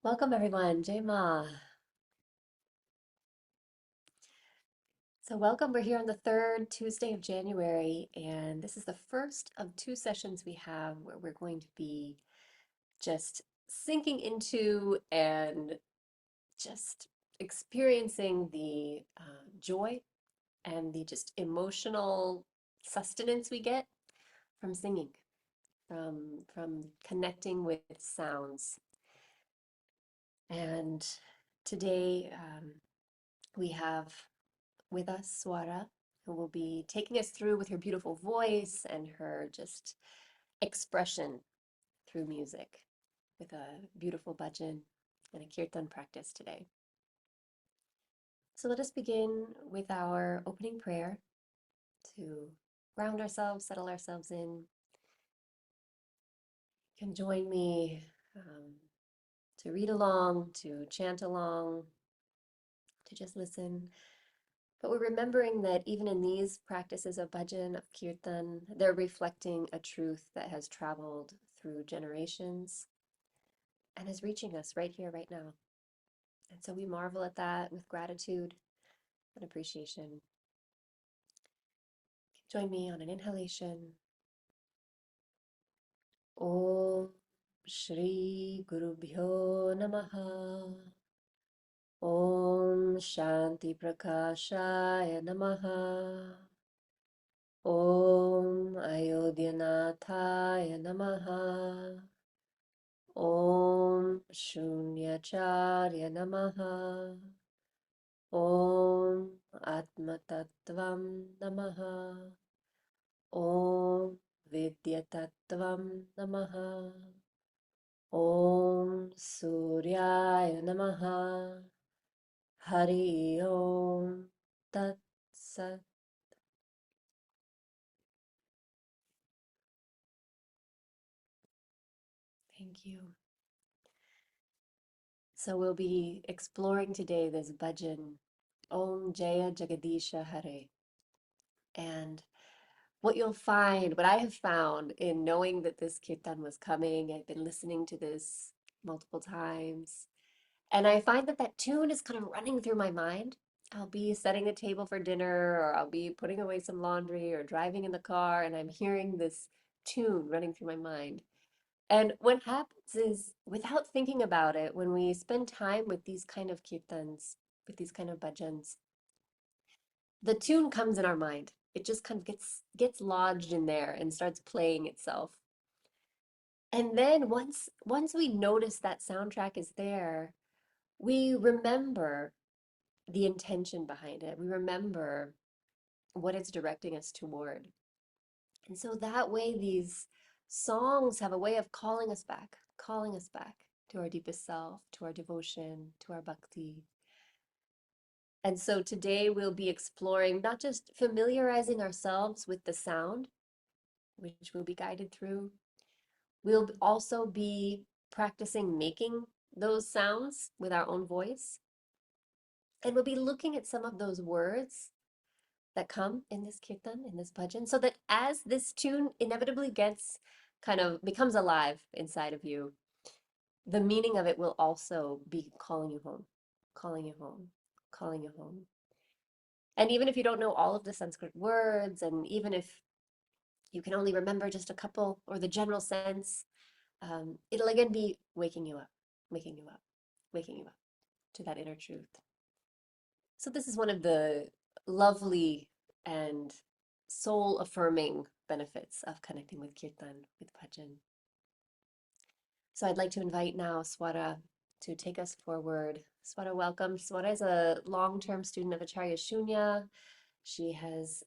Welcome everyone, Jai. So welcome, we're here on the third Tuesday of January, and this is the first of two sessions we have where we're going to be just sinking into and just experiencing the joy and the just emotional sustenance we get from singing, from connecting with sounds. And today we have with us Swara, who will be taking us through with her beautiful voice and her just expression through music with a beautiful bhajan and a kirtan practice today. So let us begin with our opening prayer to ground ourselves, settle ourselves in. You can join me to read along, to chant along, to just listen. But we're remembering that even in these practices of bhajan, of kirtan, they're reflecting a truth that has traveled through generations and is reaching us right here, right now. And so we marvel at that with gratitude and appreciation. Join me on an inhalation. Om Shri Guru Bhyo Namaha. Om Shanti Prakashaya Namaha. Om Ayodhya-nathaya Namaha. Om Shunyacharya Namaha. Om Atmatattvam Namaha. Om Vidyatattvam Namaha. Om Suryaya Namaha. Hari Om Tat Sat. Thank you. So we'll be exploring today this bhajan, Om Jaya Jagadeesha Hare. And what you'll find, what I have found in knowing that this kirtan was coming, I've been listening to this multiple times, and I find that that tune is kind of running through my mind. I'll be setting the table for dinner, or I'll be putting away some laundry, or driving in the car, and I'm hearing this tune running through my mind. And what happens is, without thinking about it, when we spend time with these kind of kirtans, with these kind of bhajans, the tune comes in our mind. It just kind of gets lodged in there and starts playing itself. And then once we notice that soundtrack is there, we remember the intention behind it. We remember what it's directing us toward. And so that way, these songs have a way of calling us back to our deepest self, to our devotion, to our bhakti. And so today we'll be exploring not just familiarizing ourselves with the sound, which we'll be guided through. We'll also be practicing making those sounds with our own voice. And we'll be looking at some of those words that come in this kirtan, in this bhajan, so that as this tune inevitably becomes alive inside of you, the meaning of it will also be calling you home, calling you home, calling you home. And even if you don't know all of the Sanskrit words, and even if you can only remember just a couple or the general sense, it'll again be waking you up, waking you up, waking you up to that inner truth. So this is one of the lovely and soul-affirming benefits of connecting with kirtan, with bhajan. So I'd like to invite now Swara to take us forward. Swara, welcome. Swara is a long-term student of Acharya Shunya. She has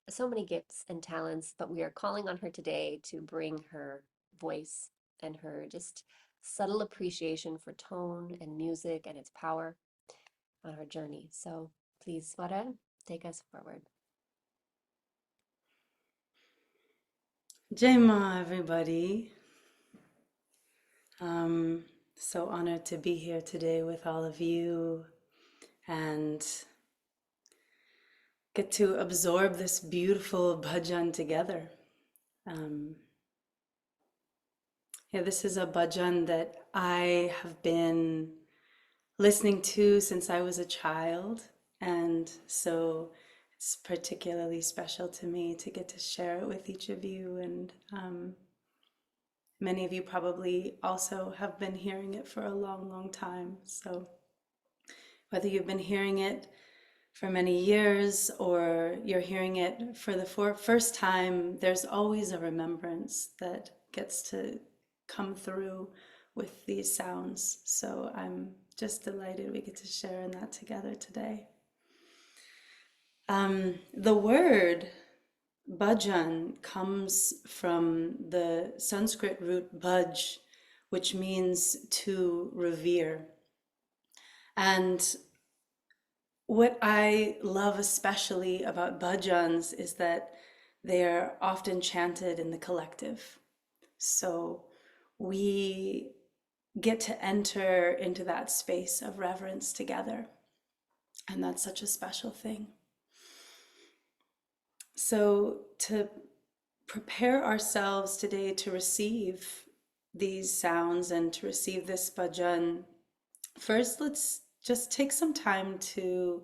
so many gifts and talents, but we are calling on her today to bring her voice and her just subtle appreciation for tone and music and its power on her journey. So please, Swara, take us forward. Jai Ma, everybody. So honored to be here today with all of you and get to absorb this beautiful bhajan together. Yeah, this is a bhajan that I have been listening to since I was a child. And so it's particularly special to me to get to share it with each of you. And many of you probably also have been hearing it for a long, long time. So whether you've been hearing it for many years or you're hearing it for the first time, there's always a remembrance that gets to come through with these sounds. So I'm just delighted we get to share in that together today. The word bhajan comes from the Sanskrit root bhaj, which means to revere. And what I love especially about bhajans is that they're often chanted in the collective. So we get to enter into that space of reverence together. And that's such a special thing. So to prepare ourselves today to receive these sounds and to receive this bhajan, first let's just take some time to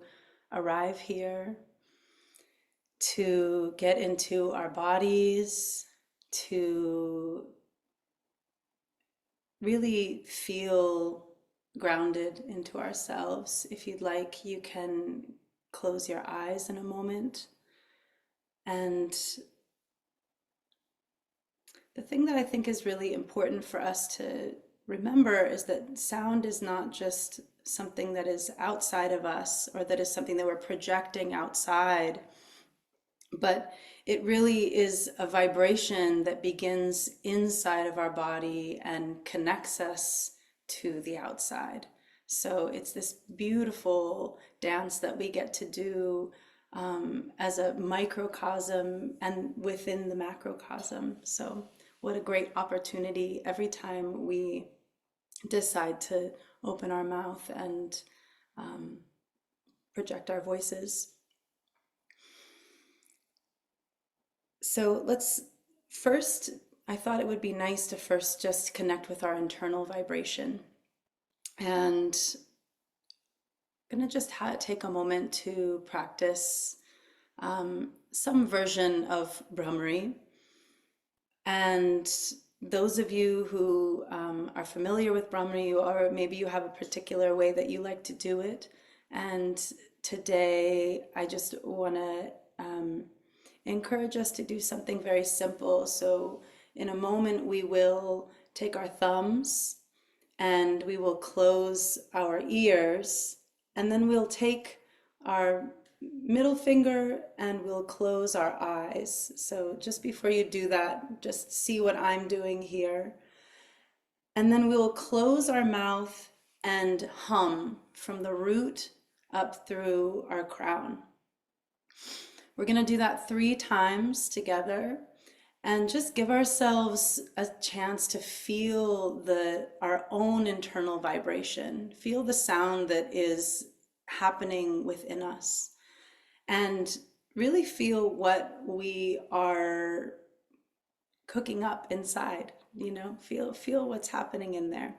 arrive here, to get into our bodies, to really feel grounded into ourselves. If you'd like, you can close your eyes in a moment. And the thing that I think is really important for us to remember is that sound is not just something that is outside of us or that is something that we're projecting outside, but it really is a vibration that begins inside of our body and connects us to the outside. So it's this beautiful dance that we get to do as a microcosm and within the macrocosm. So what a great opportunity every time we decide to open our mouth and project our voices. So let's first, I thought it would be nice to first just connect with our internal vibration. And I'm going to just take a moment to practice some version of Brahmari. And those of you who are familiar with Brahmari, or maybe you have a particular way that you like to do it. And today I just want to encourage us to do something very simple. So in a moment, we will take our thumbs and we will close our ears, and then we'll take our middle finger and we'll close our eyes. So just before you do that, just see what I'm doing here. And then we'll close our mouth and hum from the root up through our crown. We're going to do that 3 times together and just give ourselves a chance to feel our own internal vibration, feel the sound that is happening within us, and really feel what we are cooking up inside, feel what's happening in there.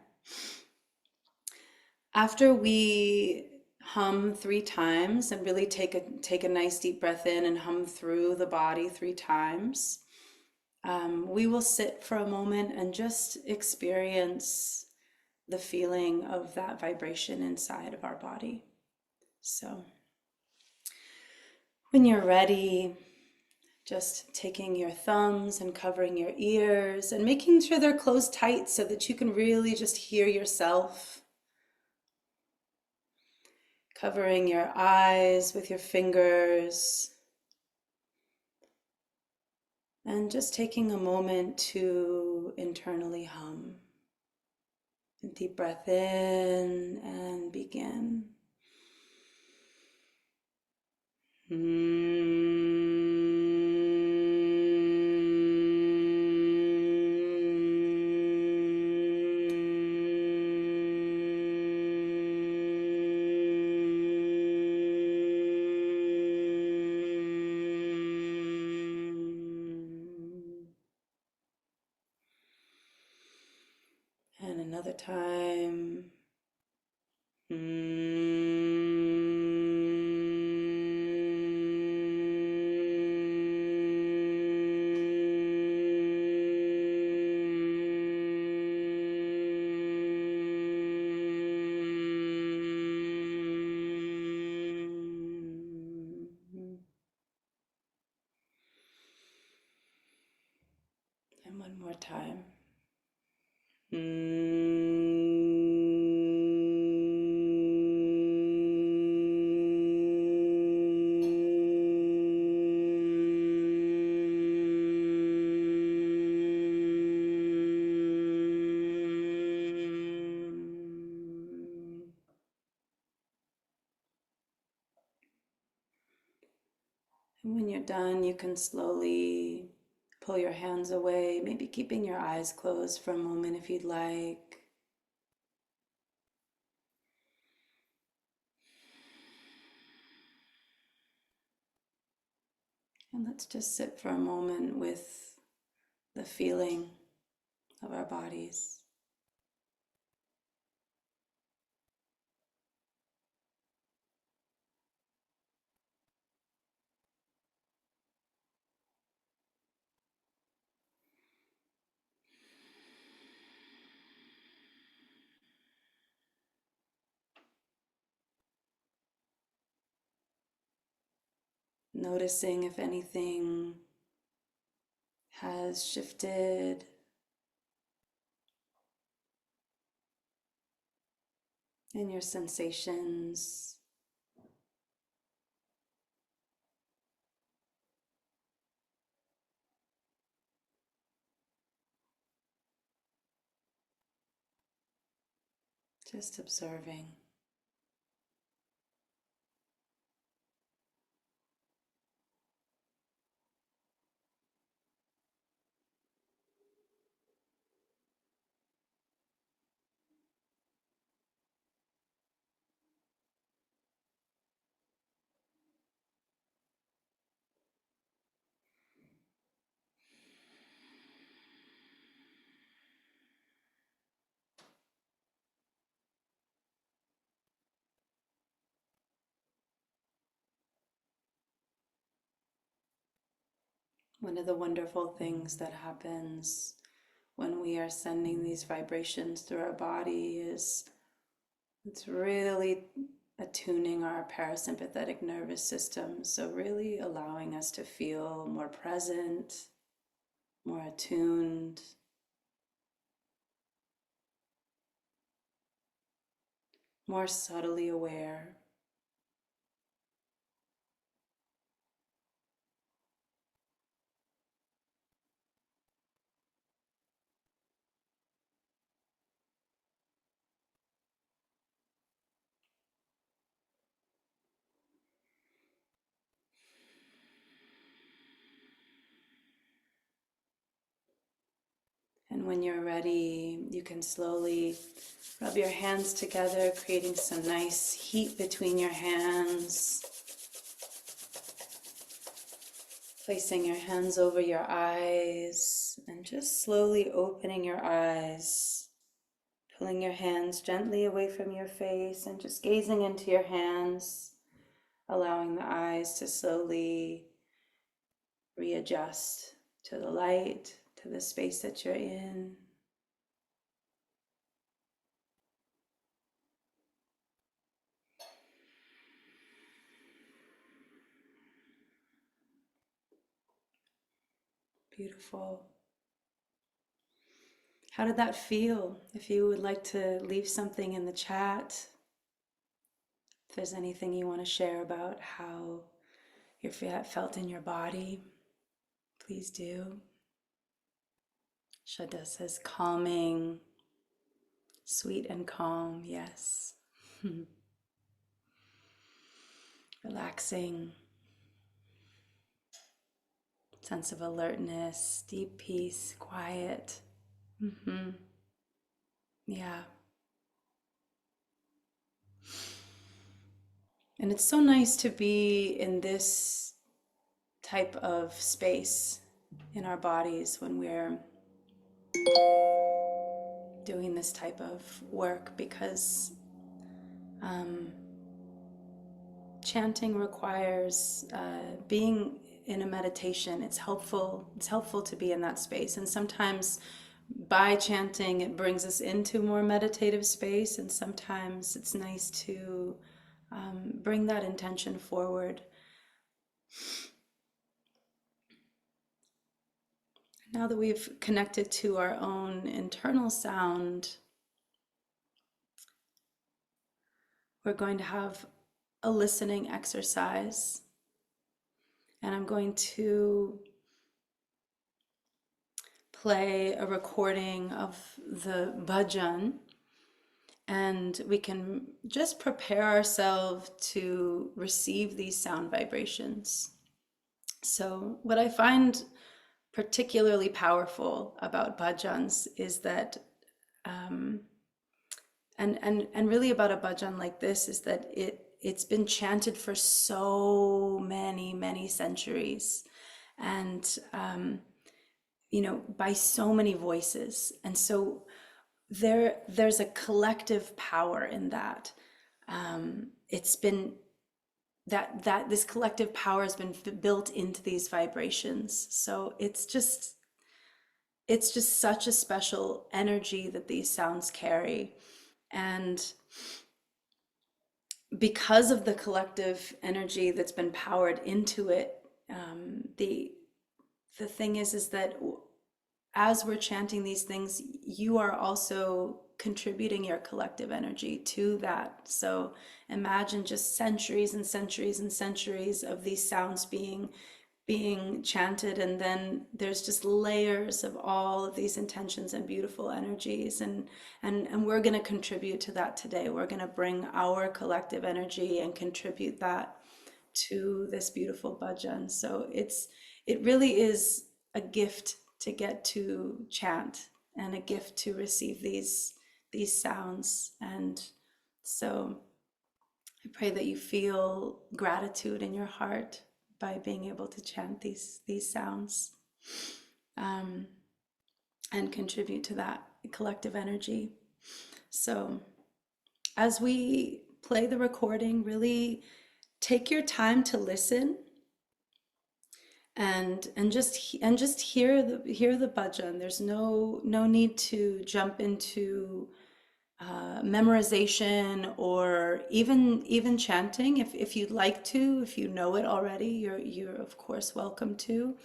After we hum 3 times and really take a nice deep breath in and hum through the body 3 times, we will sit for a moment and just experience the feeling of that vibration inside of our body. So when you're ready, just taking your thumbs and covering your ears and making sure they're closed tight so that you can really just hear yourself. Covering your eyes with your fingers. And just taking a moment to internally hum. A deep breath in and begin. another time. And one more time. And when you're done, you can slowly pull your hands away, maybe keeping your eyes closed for a moment if you'd like. And let's just sit for a moment with the feeling of our bodies. Noticing if anything has shifted, in your sensations. Just observing. One of the wonderful things that happens when we are sending these vibrations through our body is it's really attuning our parasympathetic nervous system. So really allowing us to feel more present, more attuned, more subtly aware. And when you're ready, you can slowly rub your hands together, creating some nice heat between your hands. Placing your hands over your eyes and just slowly opening your eyes. Pulling your hands gently away from your face and just gazing into your hands, allowing the eyes to slowly readjust to the light, to the space that you're in. Beautiful. How did that feel? If you would like to leave something in the chat, if there's anything you want to share about how you felt in your body, please do. Shraddha says calming, sweet and calm, yes. Relaxing, sense of alertness, deep peace, quiet. Yeah. And it's so nice to be in this type of space in our bodies when we're doing this type of work, because chanting requires being in a meditation. It's helpful to be in that space, and sometimes by chanting it brings us into more meditative space, and sometimes it's nice to bring that intention forward. Now that we've connected to our own internal sound, we're going to have a listening exercise, and I'm going to play a recording of the bhajan, and we can just prepare ourselves to receive these sound vibrations. So what I find particularly powerful about bhajans is that and really about a bhajan like this is that it's been chanted for so many centuries, and by so many voices, and so there's a collective power in that. It's been that this collective power has been built into these vibrations. So it's just such a special energy that these sounds carry. And because of the collective energy that's been powered into it, the thing is that as we're chanting these things, you are also contributing your collective energy to that. So imagine just centuries and centuries and centuries of these sounds being chanted, and then there's just layers of all of these intentions and beautiful energies, and we're going to contribute to that today. We're going to bring our collective energy and contribute that to this beautiful bhajan. So it really is a gift to get to chant, and a gift to receive these sounds. And so I pray that you feel gratitude in your heart by being able to chant these sounds, and contribute to that collective energy. So as we play the recording, really take your time to listen, and just hear the bhajan. There's no need to jump into memorization or even chanting. If you'd like to, if you know it already, you're of course welcome to.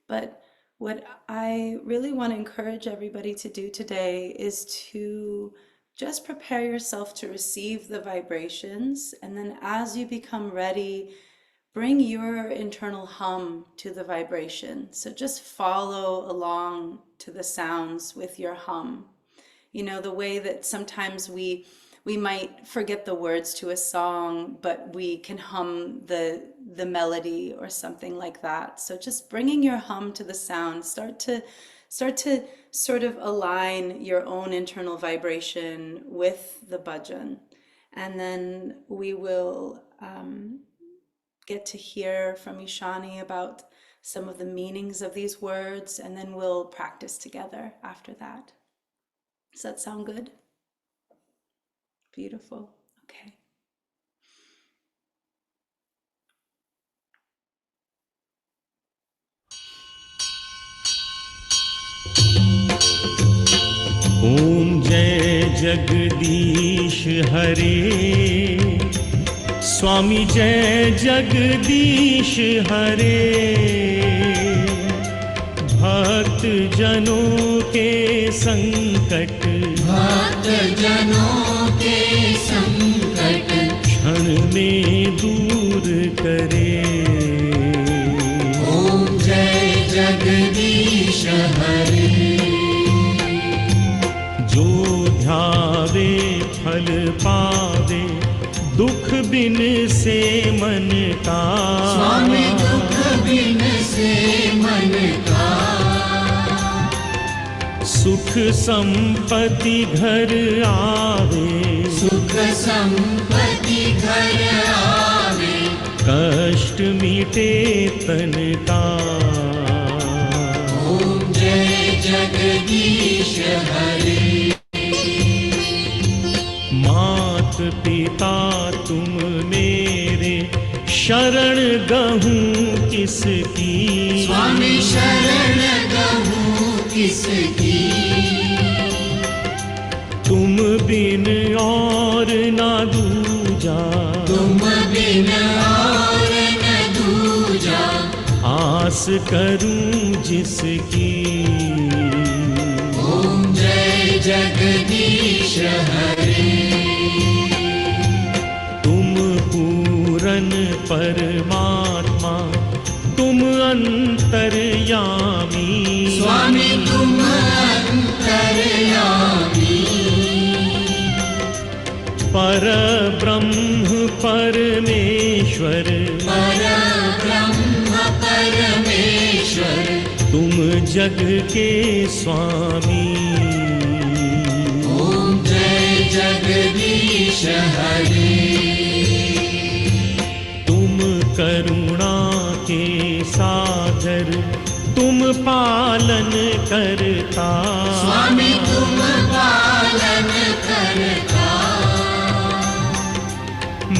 But what I really want to encourage everybody to do today is to just prepare yourself to receive the vibrations, and then as you become ready, bring your internal hum to the vibration. So just follow along to the sounds with your hum. The way that sometimes we might forget the words to a song, but we can hum the melody or something like that. So just bringing your hum to the sound, start to sort of align your own internal vibration with the bhajan. And then we will get to hear from Ishani about some of the meanings of these words, and then we'll practice together after that. Does that sound good? Beautiful. Okay. Om Jai Jagadeesha Hare, Swami Jai Jagadeesha Hare, भक्त जनों के संकट क्षण में दूर करे। ओम जय जगदीश हरे। जो ध्यावे फल पावे, दुख बिन से मन का। स्वामी दुख बिन से मन का। सुख संपत्ति घर आवे, सुख संपत्ति घर आवे। कष्ट मिटे तन का। ओम जय जगदीश हरे। पिता तुम मेरे, शरण गहूँ किसकी। स्वामी शरण गहूँ किसकी। तुम बिन और ना दूजा, तुम बिन और न दूजा। आस करूं जिसकी। ओम जय जगदीश हरे। तुम पूरन परमात्मा, तुम अंतर्यामी। स्वामी तुम अंतर्यामी। परब्रह्म परमेश्वर, परब्रह्म परमेश्वर। तुम जग के स्वामी। ओम जय जगदीश हरे। तुम करुणा के सागर, तुम पालन करता। स्वामी तुम पालन करता।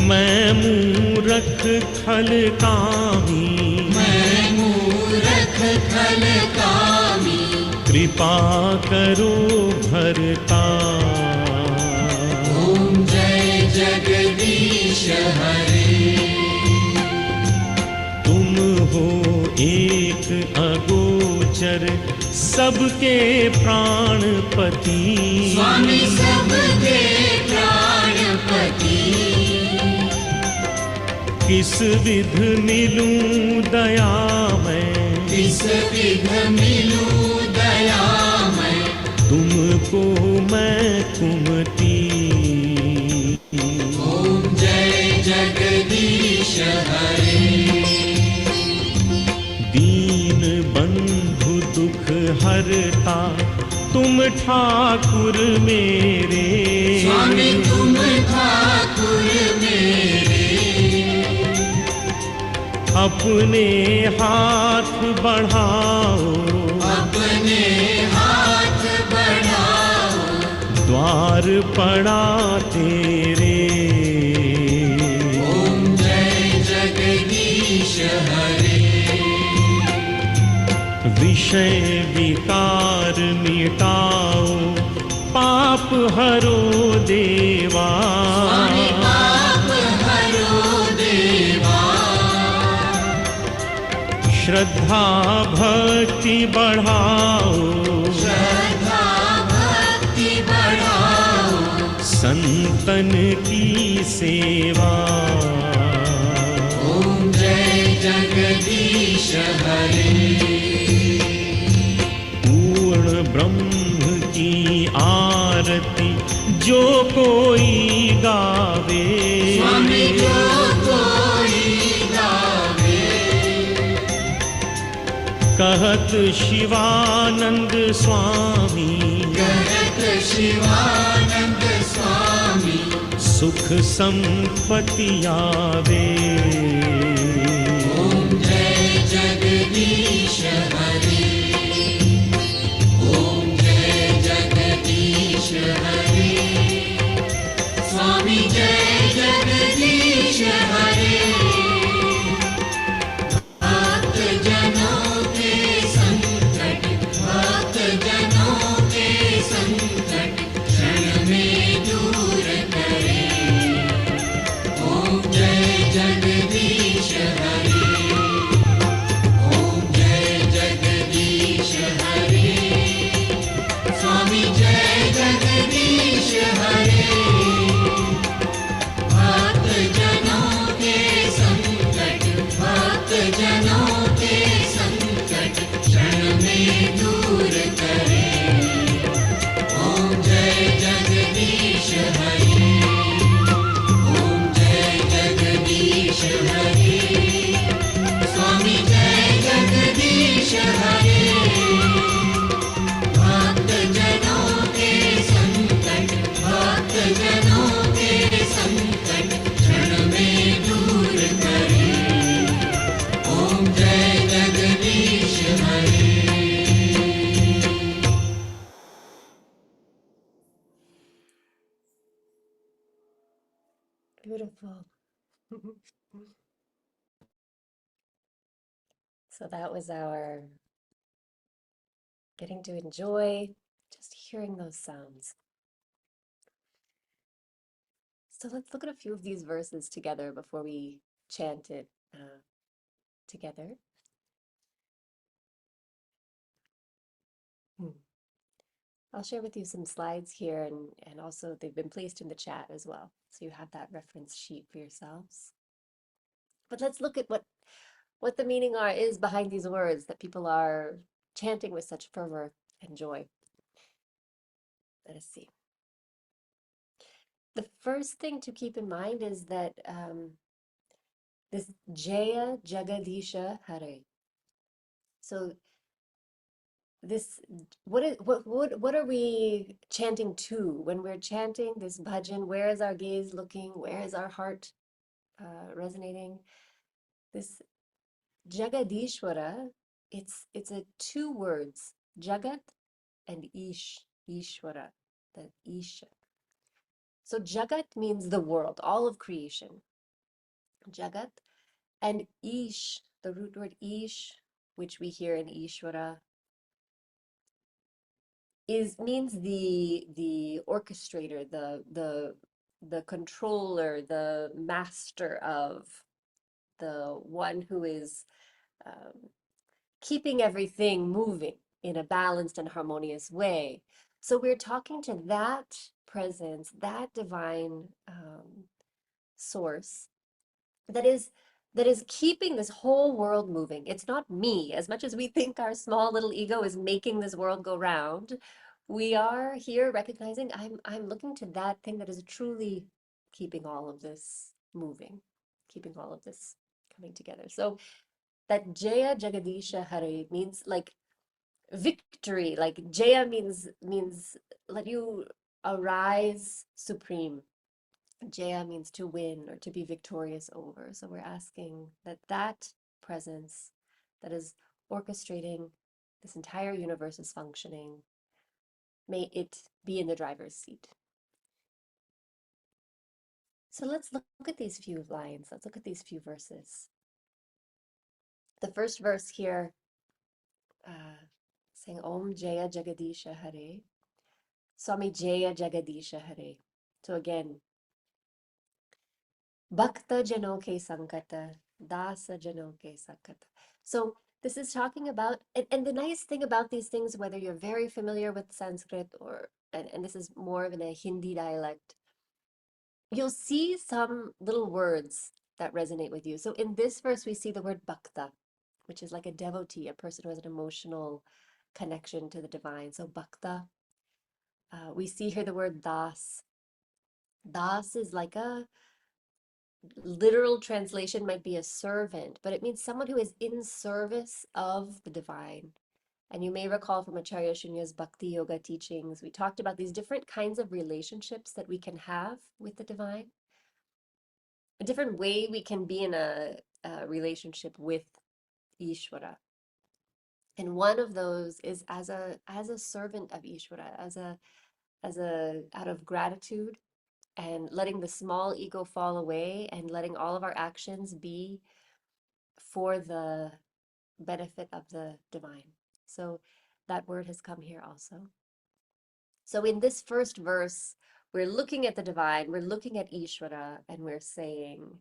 मैं मूरख खल कामी, मैं मूरख खल कामी। कृपा करो भरता। ओम जय जगदीश हरे। तुम हो एक अगोचर, सबके प्राणपति। स्वामी सबके प्राणपति। किस विध मिलूं दया मैं, किस विध मिलूं दया मैं। तुमको मैं कुमति। ओम जय जगदीश हरे। दीन बंधु दुख हरता, तुम ठाकुर मेरे। स्वामी तुम ठाकुर मेरे। अपने हाथ बढ़ाओ, अपने हाथ बढ़ाओ। द्वार पड़ा तेरे। ओम जय जगदीश हरे। विषय विकार मिटाओ, पाप हरो देवा। स्वामी पाप हरो देवा। श्रद्धा भक्ति बढ़ाओ, श्रद्धा भक्ति बढ़ाओ। संतन की सेवा। ओम जय जगदीश हरे। पूर्ण ब्रह्म की आरती जो कोई गावे। स्वामी जो कोई गावे। कहत शिवानंद स्वामी, कहत शिवानंद स्वामी। सुख संपत्ति आवे। ओम जय जगदीश हरे। ओम जय जगदीश हरे। स्वामी जय जगदीश हरे। भक्त जनों के संकट, भक्त जनों के संकट क्षण में दूर करे। ओम जय जगदीश हरे। ओम जय जगदीश हरे। स्वामी जय जगदीश हरे। भक्त जनों के संकट, भक्त जनों के संकट क्षण में दूर करे। ओम जय जगदीश हरे। ओम जय जगदीश हरे। स्वामी जय जगदीश हरे। भक्त जनों के संकट, भक्त जनों के संकट क्षण में दूर करे। ओम जय जगदीश हरे। beautiful. So that was our getting to enjoy just hearing those sounds. So let's look at a few of these verses together before we chant it together. Hmm. I'll share with you some slides here, and also they've been placed in the chat as well. So you have that reference sheet for yourselves. But let's look at what the meaning is behind these words that people are chanting with such fervor and joy. Let us see. The first thing to keep in mind is that this Jaya Jagadeesha Hare. So this what are we chanting to when we're chanting this bhajan? Where is our gaze looking? Where is our heart resonating? This Jagadishwara, it's a two words, Jagat and Ishwara, the Isha. So Jagat means the world, all of creation. Jagat and Ish, the root word Ish, which we hear in Ishwara, means the orchestrator, the controller, the master of, the one who is keeping everything moving in a balanced and harmonious way. So we're talking to that presence, that divine source that is keeping this whole world moving. It's not me. As much as we think our small little ego is making this world go round, we are here recognizing I'm looking to that thing that is truly keeping all of this moving, keeping all of this coming together. So that Jaya Jagadeesha Hare means like victory. Like Jaya means let you arise supreme. Jaya means to win or to be victorious over. So we're asking that that presence that is orchestrating this entire universe's functioning, may it be in the driver's seat. So let's look at these few lines. Let's look at these few verses. The first verse here, saying Om Jaya Jagadeesha Hare. Swami Jaya Jagadeesha Hare. So again, Bhakta Jano ke Sankata, Dasa Jano ke Sakata. So this is talking about, and the nice thing about these things, whether you're very familiar with Sanskrit or, and this is more of in a Hindi dialect, you'll see some little words that resonate with you. So in this verse, we see the word bhakta, which is like a devotee, a person who has an emotional connection to the divine. So bhakta. We see here the word das. Das is like a literal translation might be a servant, but it means someone who is in service of the divine. And you may recall from Acharya Shunya's Bhakti Yoga teachings, we talked about these different kinds of relationships that we can have with the divine. A different way we can be in a relationship with Ishwara. And one of those is as a servant of Ishwara, as a out of gratitude and letting the small ego fall away and letting all of our actions be for the benefit of the divine. So that word has come here also. So in this first verse, we're looking at the divine, we're looking at Ishvara, and we're saying,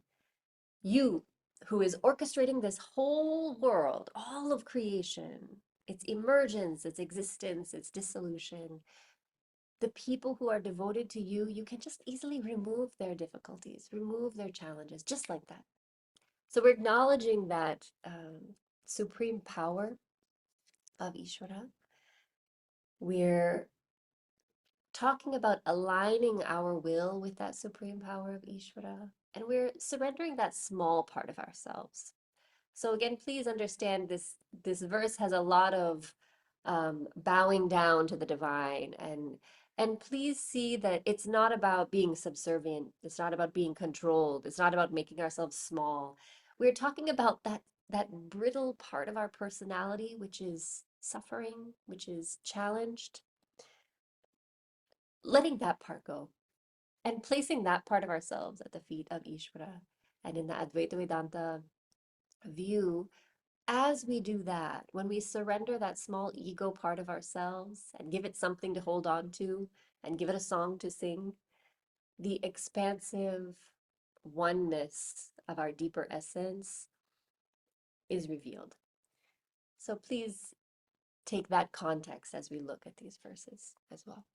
you who is orchestrating this whole world, all of creation, its emergence, its existence, its dissolution, the people who are devoted to you, you can just easily remove their difficulties, remove their challenges, just like that. So we're acknowledging that supreme power of Ishvara. We're talking about aligning our will with that supreme power of Ishvara, and we're surrendering that small part of ourselves. So again, please understand this verse has a lot of bowing down to the divine, and please see that it's not about being subservient. It's not about being controlled. It's not about making ourselves small. We're talking about that brittle part of our personality, which is suffering, which is challenged, letting that part go and placing that part of ourselves at the feet of Ishvara. And in the Advaita Vedanta view, as we do that, when we surrender that small ego part of ourselves and give it something to hold on to and give it a song to sing, the expansive oneness of our deeper essence is revealed. So please take that context as we look at these verses as well.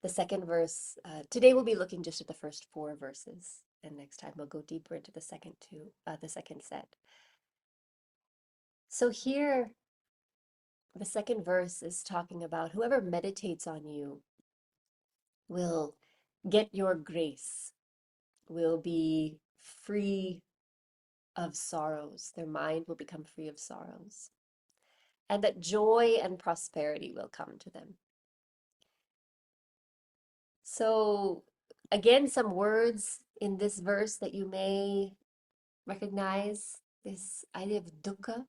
The second verse, today we'll be looking just at the first 4 verses, and next time we'll go deeper into the second set. So here, the second verse is talking about whoever meditates on you will get your grace, will be free of sorrows. Their mind will become free of sorrows, and that joy and prosperity will come to them. So again, some words in this verse that you may recognize: this idea of dukkha,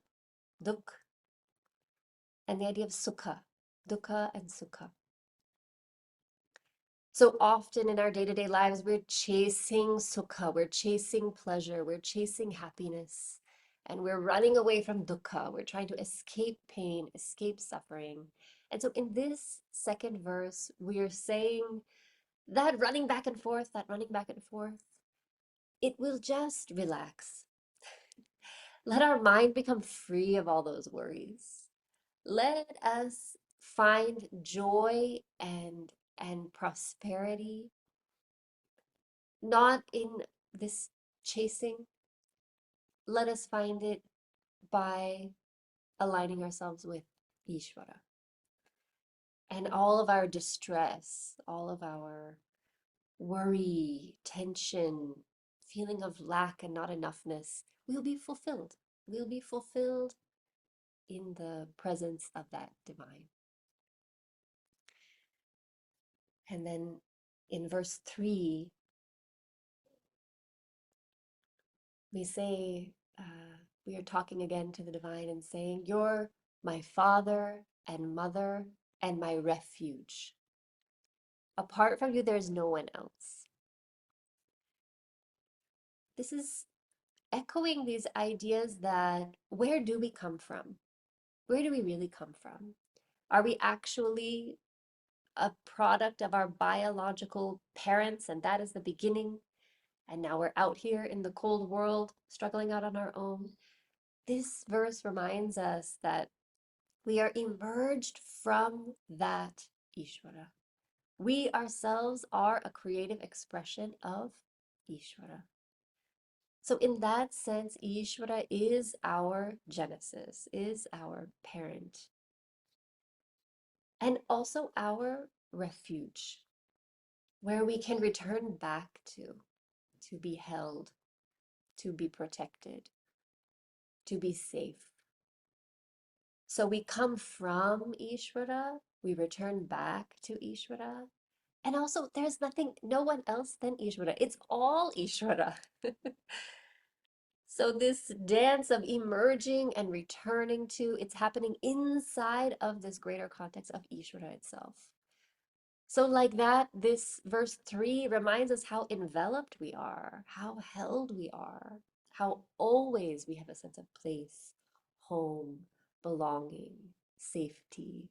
dukh, and the idea of sukha, dukkha and sukha. So often in our day-to-day lives, we're chasing sukha, we're chasing pleasure, we're chasing happiness, and we're running away from dukkha. We're trying to escape pain, escape suffering. And so in this second verse, we're saying that running back and forth, it will just relax. Let our mind become free of all those worries. Let us find joy and prosperity, not in this chasing. Let us find it by aligning ourselves with Ishvara. And all of our distress, all of our worry, tension, feeling of lack and not enoughness will be fulfilled. Will be fulfilled in the presence of that divine. And then in verse 3, we say, we are talking again to the divine and saying, "You're my father and mother and my refuge. Apart from you, there's no one else." This is echoing these ideas that where do we come from? Where do we really come from? Are we actually a product of our biological parents, and that is the beginning, and now we're out here in the cold world struggling out on our own? This verse reminds us that we are emerged from that Ishvara. We ourselves are a creative expression of Ishvara. So in that sense, Ishvara is our genesis, is our parent, and also our refuge, where we can return back to be held, to be protected, to be safe. So we come from Ishvara, we return back to Ishvara, and also there's no one else than Ishvara. It's all Ishvara. So this dance of emerging and returning to, it's happening inside of this greater context of Ishvara itself. So like that, this verse 3 reminds us how enveloped we are, how held we are, how always we have a sense of place, home, belonging, safety.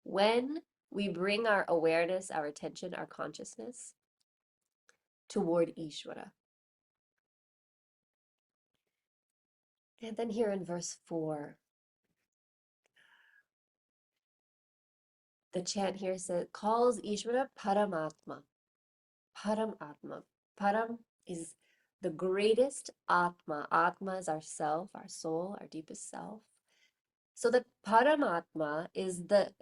When we bring our awareness, our attention, our consciousness toward Ishvara. And then here in verse 4, the chant here says, calls Ishvara Paramatma. Paramatma. Param is the greatest Atma. Atma is our self, our soul, our deepest self. So the Paramatma is the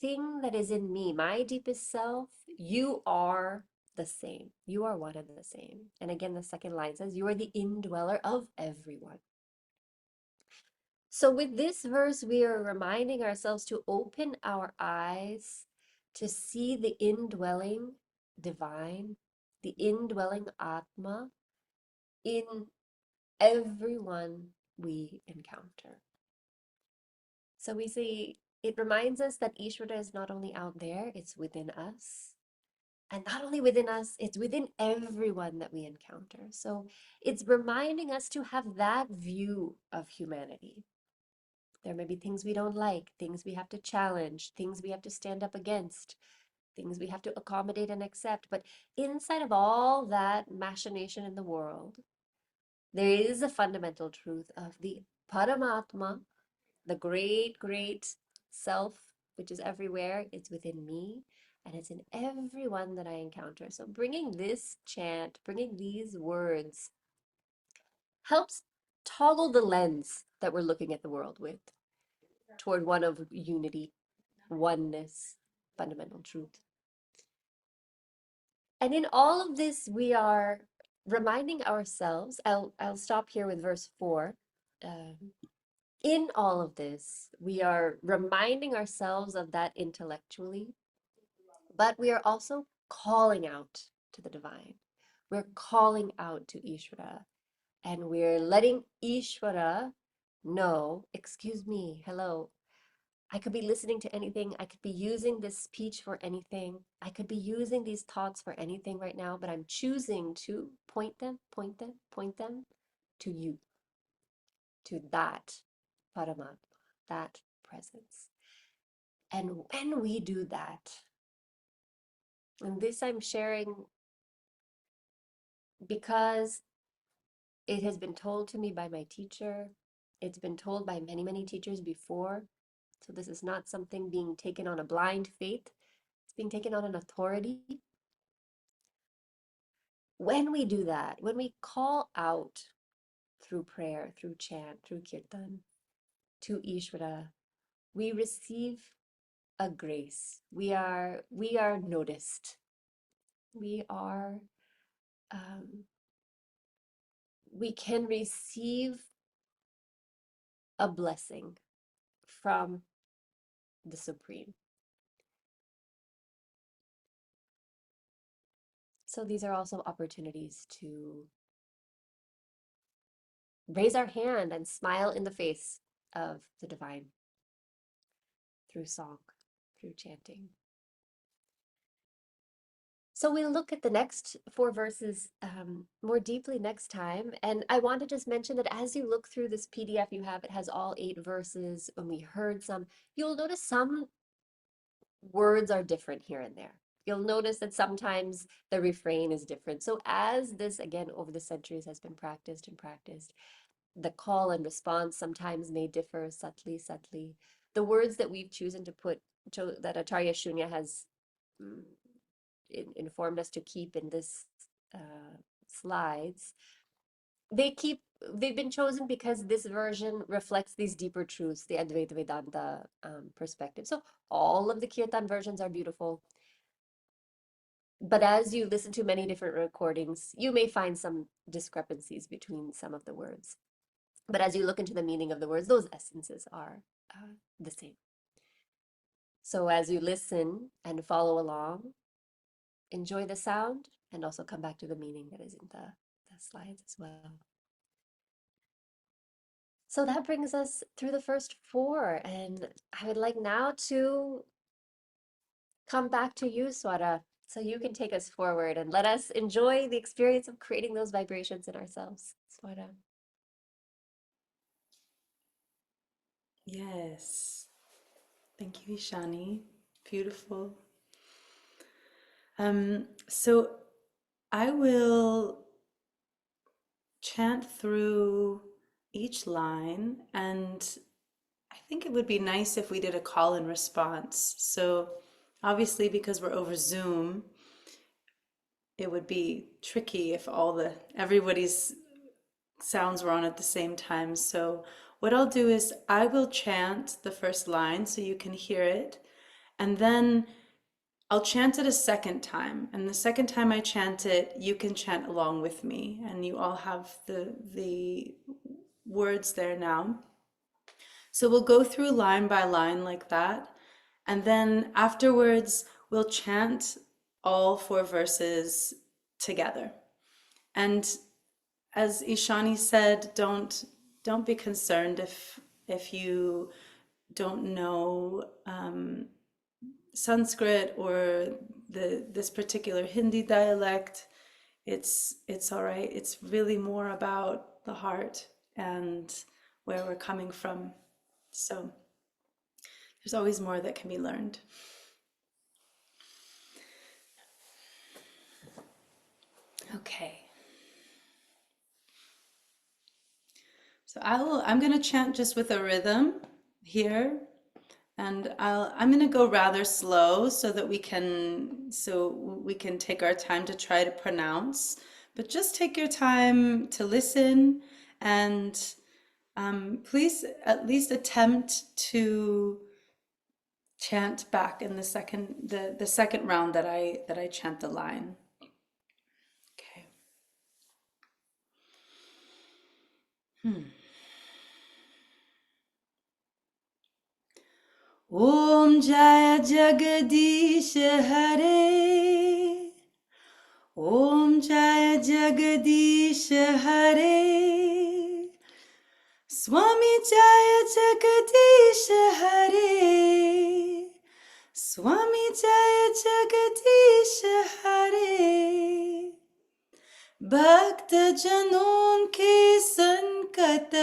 thing that is in me, my deepest self. You are the same. You are one and the same. And again, the second line says, you are the indweller of everyone. So with this verse, we are reminding ourselves to open our eyes to see the indwelling divine, the indwelling Atma in everyone we encounter. So we see, it reminds us that Ishvara is not only out there, it's within us. And not only within us, it's within everyone that we encounter. So it's reminding us to have that view of humanity. There may be things we don't like, things we have to challenge, things we have to stand up against, things we have to accommodate and accept. But inside of all that machination in the world, there is a fundamental truth of the Paramatma, the great, great self, which is everywhere. It's within me and it's in everyone that I encounter. So bringing this chant, bringing these words helps toggle the lens that we're looking at the world with toward one of unity, oneness, fundamental truth. And in all of this, we are reminding ourselves, I'll stop here with verse 4. In all of this, we are reminding ourselves of that intellectually, but we are also calling out to the divine. We're calling out to Ishwara, and we're letting Ishwara know, excuse me, hello, I could be listening to anything. I could be using this speech for anything. I could be using these thoughts for anything right now, but I'm choosing to point them to you, to that Paramatma, that presence. And when we do that, and this I'm sharing because it has been told to me by my teacher, it's been told by many, many teachers before. So this is not something being taken on a blind faith, it's being taken on an authority. When we do that, when we call out through prayer, through chant, through kirtan, to Ishvara, we receive a grace. We are noticed. We are we can receive a blessing from the Supreme. So these are also opportunities to raise our hand and smile in the face of the divine through song, through chanting. So we'll look at the next 4 verses more deeply next time. And I want to just mention that as you look through this PDF you have, it has all 8 verses. When we heard some, you'll notice some words are different here and there. You'll notice that sometimes the refrain is different. So as this, again, over the centuries has been practiced and practiced, the call and response sometimes may differ subtly. The words that we've chosen to put, that Acharya Shunya has informed us to keep in this slides, they've been chosen because this version reflects these deeper truths, the Advaita Vedanta perspective. So all of the kirtan versions are beautiful, but as you listen to many different recordings, you may find some discrepancies between some of the words. But as you look into the meaning of the words, those essences are the same. So as you listen and follow along, enjoy the sound and also come back to the meaning that is in the slides as well. So that brings us through the first 4, and I would like now to come back to you, Swara, so you can take us forward and let us enjoy the experience of creating those vibrations in ourselves. Swara. Yes. Thank you, Ishani. Beautiful. So I will chant through each line, and I think it would be nice if we did a call and response. So obviously, because we're over Zoom, it would be tricky if everybody's sounds were on at the same time. So what I'll do is I will chant the first line so you can hear it, and then I'll chant it a second time. And the second time I chant it, you can chant along with me, and you all have the words there now. So we'll go through line by line like that, and then afterwards we'll chant all 4 verses together. And as Ishani said, don't be concerned if you don't know Sanskrit or this particular Hindi dialect, it's all right. It's really more about the heart and where we're coming from. So there's always more that can be learned. Okay. So I'm going to chant just with a rhythm here, and I'm going to go rather slow so that we can take our time to try to pronounce. But just take your time to listen, and please at least attempt to chant back in the second round that I chant the line. Okay. Om Jaya Jagadeesha Hare. Om Jaya Jagadeesha Hare. Swami Jaya Jagadeesha Hare. Swami Jaya Jagadeesha Hare. Bhakta Janon ke sankat,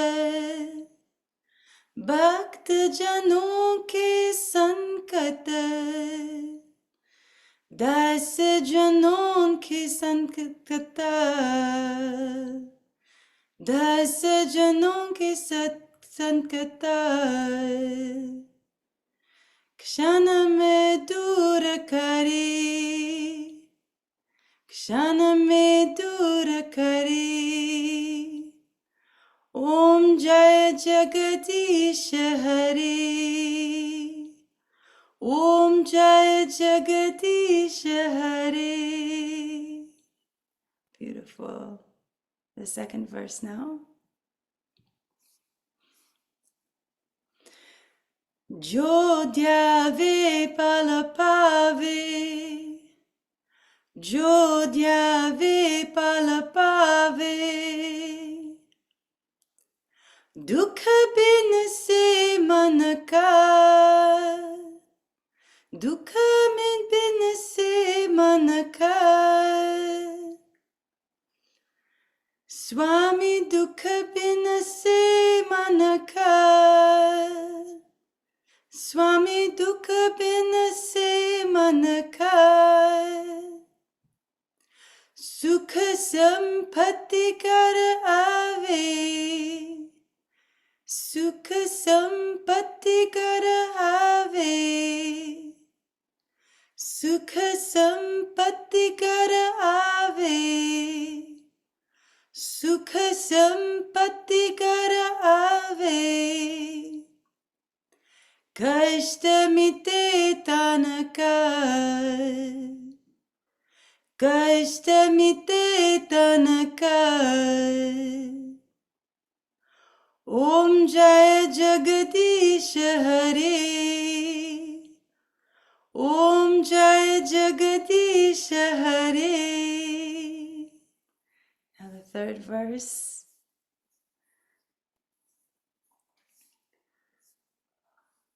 Bhakta Janon ke sankat, Das Janon ke sankat, Das Janon ke sankat, Kshana me dur kare, Kshana me dur kare. Om Jaya Jagadeesha Hare. Om Jaya Jagadeesha Hare. Beautiful. The second verse now. Jo dhyave palapave, Jo dhyave palapave, Dukha bin se man ka, Dukha bin se man ka, Swami dukha bin se man ka, Swami dukha bin se man ka, Sukha sampatti kar ave, Sukha sampatti kar ave, Sukha sampatti kar ave, Sukha sampatti kar ave, Kashta mite tanaka, Kashta mite tanaka. Om Jaya Jagadeesha Hare. Om Jaya Jagadeesha Hare. Now the third verse.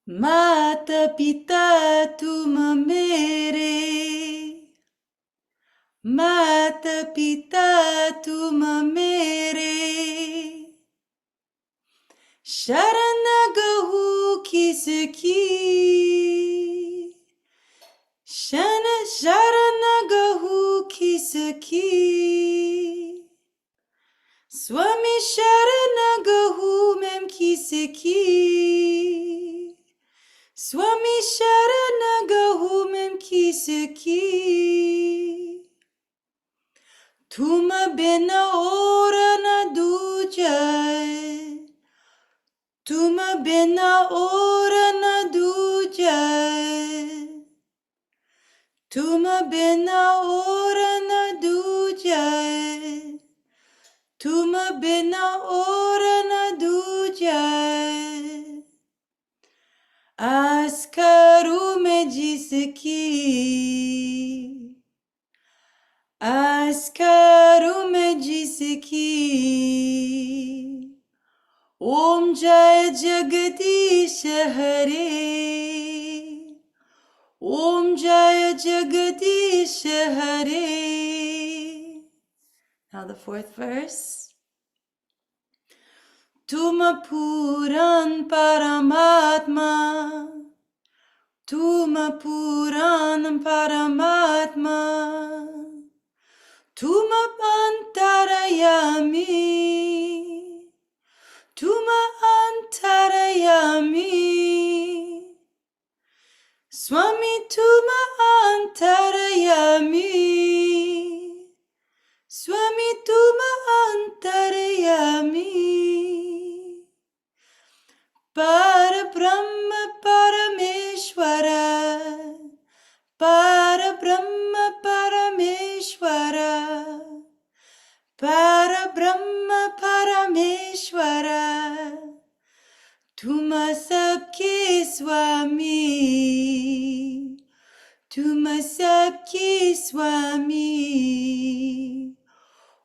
Mata pita tum mere, Mata pita tum mere, Sharana kisaki, Sharana kisaki, Swami Sharana mem kisaki, Swami Sharana mem kisaki, Tuma bina ora na dujai, Tuma bina ora na dujai, Tuma bina ora na dujai, Tuma bina ora na dujai, Askaru me jiski, Askaru me jiski, Om Jaya Jagadeesha Hare. Jagadeesha Hare. Now the fourth verse. Tuma Puran Paramatma. Tuma Puran Paramatma. Tuma Antarayami. Tuma Antarayami. Swami Tuma Antarayami. Swami Tuma Antarayami. Parabrahma Parameshwara. Parabrahma Parameshwara. Parabrahma Parameshwara. Tuma sabke Swami. Tuma sabke Swami.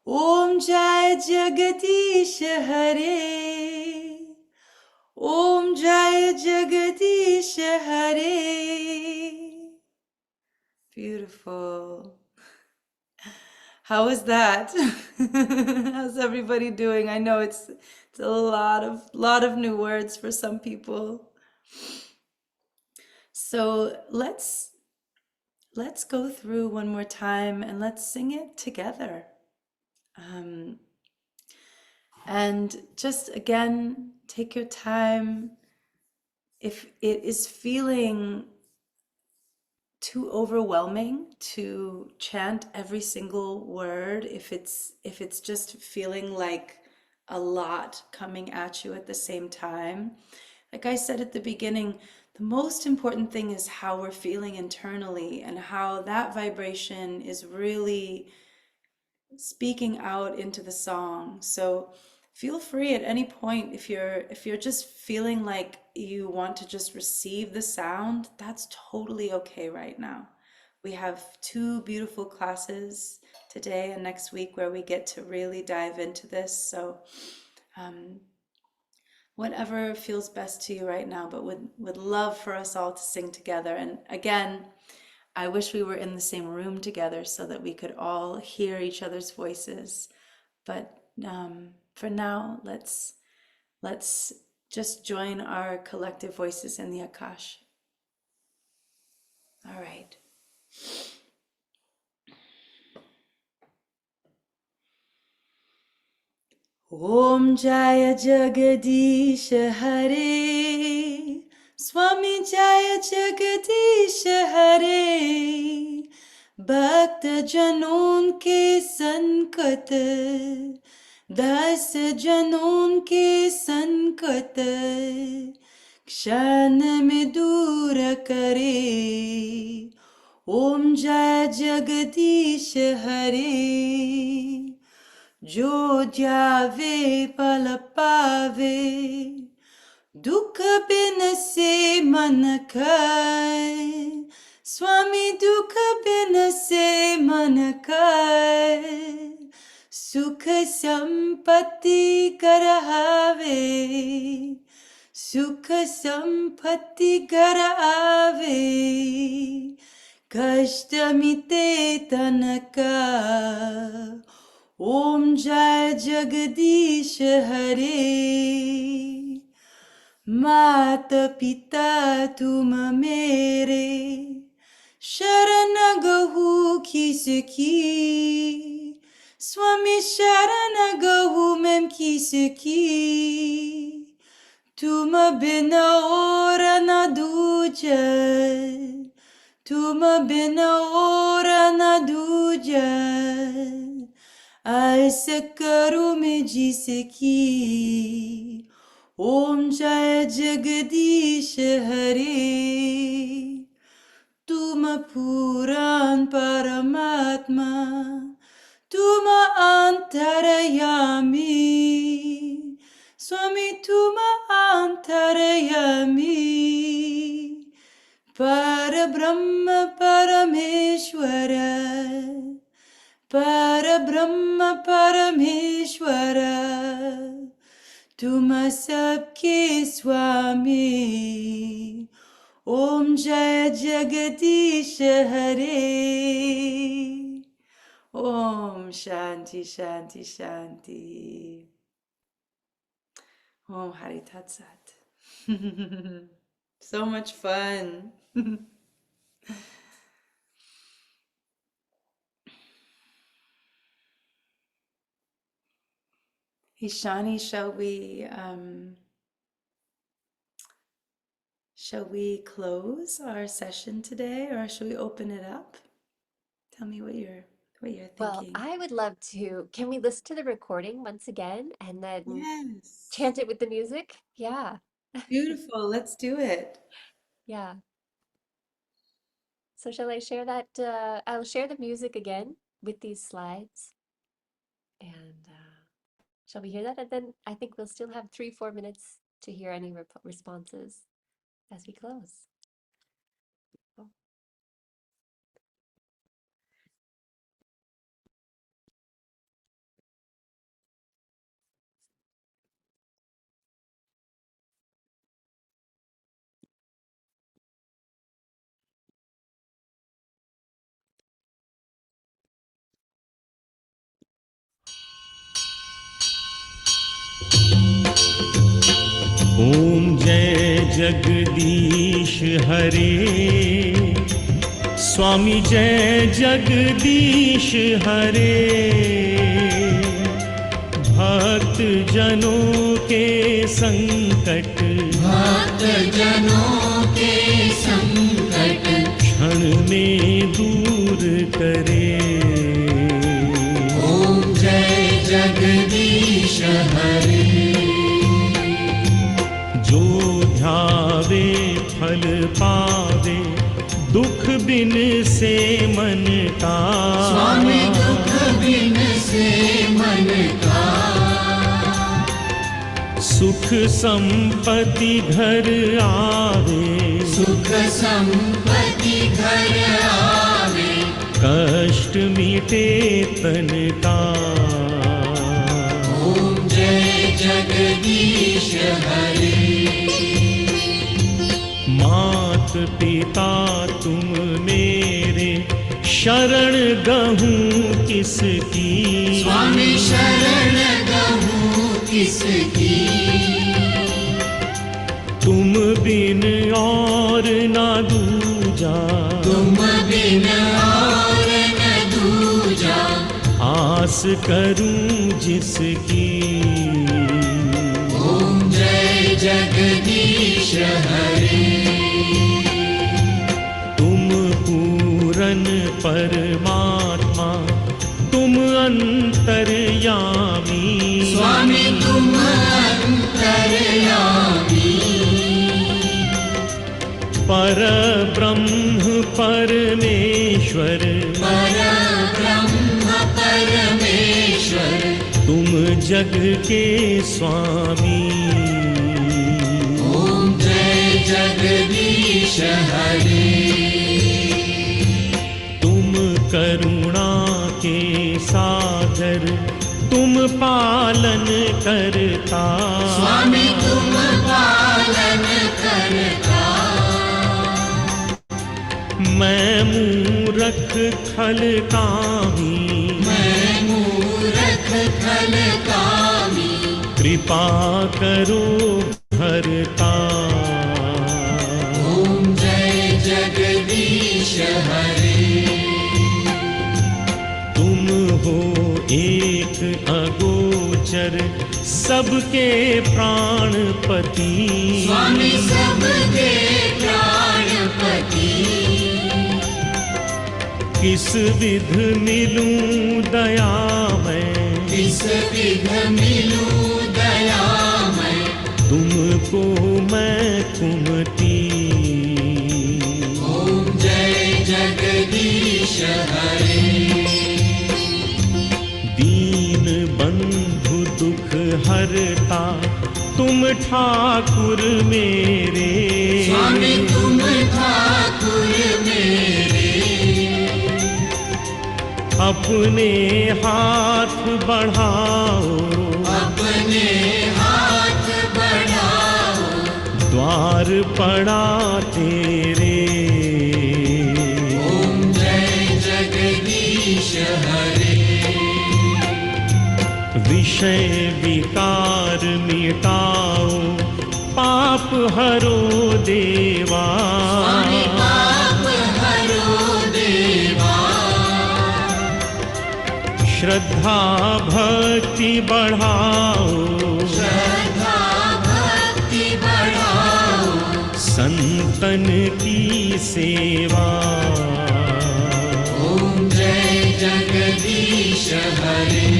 Om Jai Jagadeesha Hare. Om Jai Jagadeesha Hare. Beautiful. How was that? How's everybody doing? I know it's a lot of new words for some people. So let's go through one more time and let's sing it together. And just again, take your time. If it is feeling too overwhelming to chant every single word, if it's just feeling like a lot coming at you at the same time, like I said at the beginning, the most important thing is how we're feeling internally and how that vibration is really speaking out into the song. So feel free at any point, if you're just feeling like you want to just receive the sound, that's totally okay right now. We have 2 beautiful classes today and next week where we get to really dive into this. So whatever feels best to you right now, but would love for us all to sing together. And again, I wish we were in the same room together so that we could all hear each other's voices. But for now, let's just join our collective voices in the Akash. All right. Om Jaya Jagadeesha Hare. Swami Jaya Jagadeesha Hare. Bhakta Janon ke sankat, das Janon ke sankat, kshan mein dur kare. Om Jaya Jagadeesha Hare. Jo jave pal pave, dukh bin se man kai. Swami dukh bin se man kai. Sukh sampatti karave, sukh sampatti karave. Kashta mite tanaka. Om Jai Jagadeesha Hare. Mata Pita tum mere, Sharan gahu kisaki. Swami Sharan gahu mem kisaki. Tuma bina ora na duja. Tuma bina ora na duja. ऐसे करूं मैं जिसकी. ओम जय जगदीश हरे. तुम पुराण परमात्मा, तुम अंतरयामी. स्वामी तुम अंतरयामी. परब्रह्म परमेश्वर. Parabrahma Parameshwara. Tuma sabke Swami. Om Jai Jagadeesha Hare. Om Shanti Shanti Shanti. Om Hari Tat Sat. So much fun. Ishani, shall we close our session today, or shall we open it up? Tell me what you're Well, thinking. I would love to. Can we listen to the recording once again and then Yes. chant it with the music? Yeah. Beautiful. Let's do it. Yeah. So shall I share that? I'll share the music again with these slides. And shall we hear that? And then I think we'll still have 3, 4 minutes to hear any responses as we close. Oh. ओम जय जगदीश हरे, स्वामी जय जगदीश हरे। भक्त जनों के संकट, भक्त जनों के संकट क्षण में दूर करे। ओम जय जगदीश हरे। जो ध्यावे फल पावे, दुख बिन से मन का। स्वामी दुख बिन से मन का। सुख संपत्ति घर आवे, सुख संपत्ति घर आवे। कष्ट मिटे तन का। ओम जय जगदीश हरे। मात पिता तुम मेरे, शरण गहूँ किसकी। स्वामी शरण गहूँ किसकी। तुम बिन और ना दूजा, तुम बिन और न दूजा। आस करूं जिसकी। ओम जय जगदीश हरे। तुम पूरन परमात्मा, तुम अंतर्यामी। स्वामी तुम अंतर्यामी। पर ब्रह्म परमेश्वर, पर ब्रह्म परमेश्वर। तुम जग के स्वामी। ओम जय जगदीश हरे। तुम करुणा के सागर, तुम पालन करता। स्वामी तुम पालन करता। मैं मूरख खल कामी, मैं मूरख खल कामी। कृपा करो भरता। ओम जय जगदीश हरे। तुम हो एक अगोचर, सबके प्राणपति। स्वामी सबके प्राणपति। किस विध मिलूं दया मैं, किस विध मिलूं दया मैं। तुमको मैं कुमति। ओम जय जगदीश हरे। दीन बंधु दुख हरता, तुम ठाकुर मेरे। स्वामी तुम ठाकुर मेरे। अपने हाथ बढ़ाओ, अपने हाथ बढ़ाओ। द्वार पड़ा तेरे। ओम जय जगदीश हरे। विषय विकार मिटाओ, पाप हरो देवा। स्वामी पाप हरो देवा। श्रद्धा भक्ति बढ़ाओ, श्रद्धा भक्ति बढ़ाओ। संतन की सेवा। ओम जय जगदीश हरे।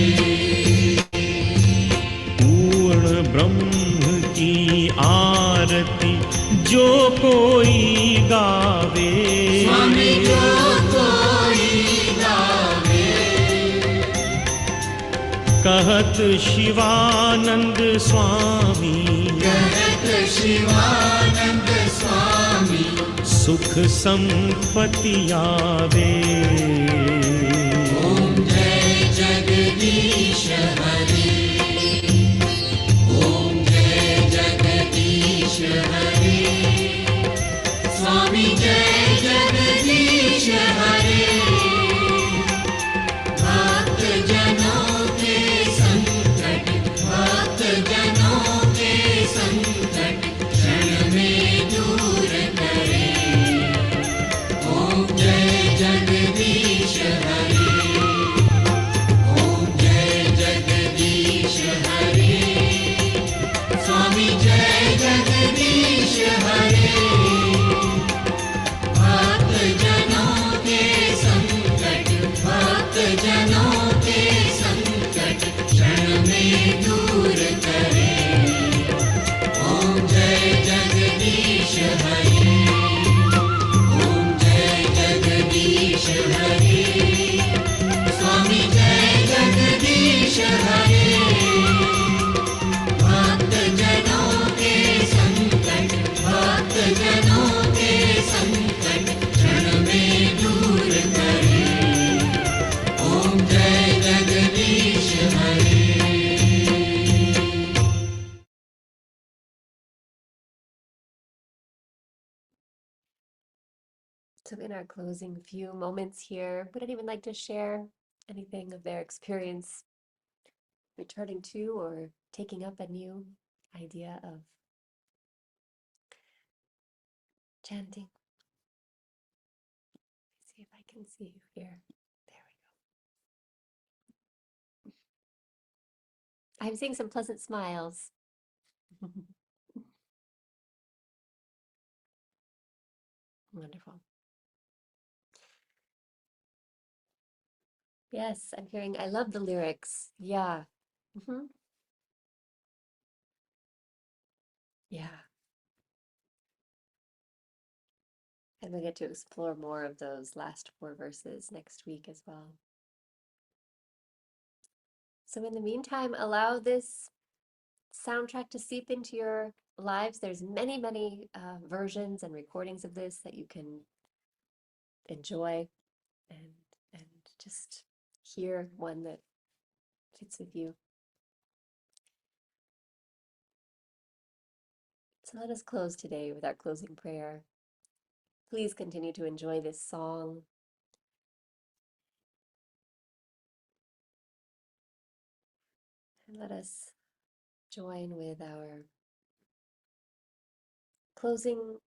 पूर्ण ब्रह्म की आरती जो कोई गावे। स्वामी जो कोई गावे। कहत शिवानंद स्वामी, कहत शिवानंद स्वामी। सुख संपत्ति आवे। ओम जय जगदीश हरे। ओम जय जगदीश हरे। स्वामी जय जगदीश हरे। भक्त जनों के संकट, भक्त जनों के संकट क्षण में दूर करे। ओम जय जगदीश हरे। ओम जय जगदीश हरे। स्वामी जय जगदीश हरे। भक्त जनों के संकट, भक्त जनों के संकट क्षण में दूर करे। ओम जय जगदीश हरे। ओम जय जगदीश हरे। स्वामी जय जगदीश हरे। भक्त जनों के संकट, भक्त जनों के संकट क्षण में दूर करे। ओम जय जगदीश हरे। So in our closing few moments here, would anyone like to share anything of their experience returning to or taking up a new idea of chanting? See if I can see you here. There we go. I'm seeing some pleasant smiles. Wonderful. Yes, I'm hearing, I love the lyrics. Yeah. hmm Yeah. And we'll get to explore more of those last 4 verses next week as well. So in the meantime, allow this soundtrack to seep into your lives. There's many, many versions and recordings of this that you can enjoy and and just hear one that fits with you. So let us close today with our closing prayer. Please continue to enjoy this song. And let us join with our closing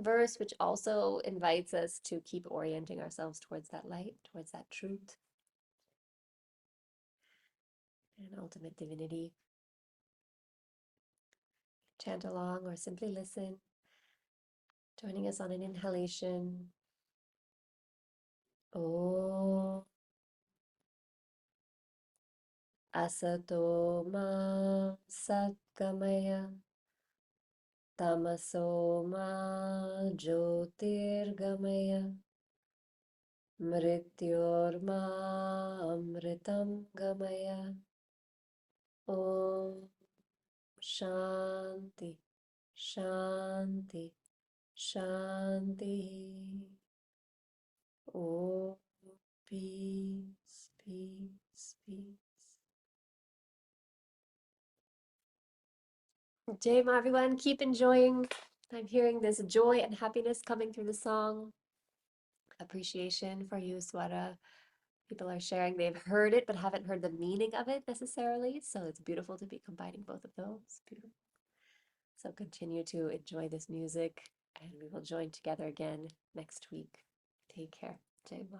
verse, which also invites us to keep orienting ourselves towards that light, towards that truth and ultimate divinity. Chant along or simply listen, joining us on an inhalation. Om Asato Ma Satgamaya Tamaso Ma Jyotirgamaya Mrityorma Amritam Gamaya. Om Shanti Shanti Shanti. Oh, peace, peace, peace. Jai Ma, everyone. Keep enjoying I'm hearing this joy and happiness coming through the song. Appreciation for you, Swara. People are sharing they've heard it but haven't heard the meaning of it necessarily. So it's beautiful to be combining both of those. Beautiful. So continue to enjoy this music, and we will join together again next week. Take care. Jai Ma.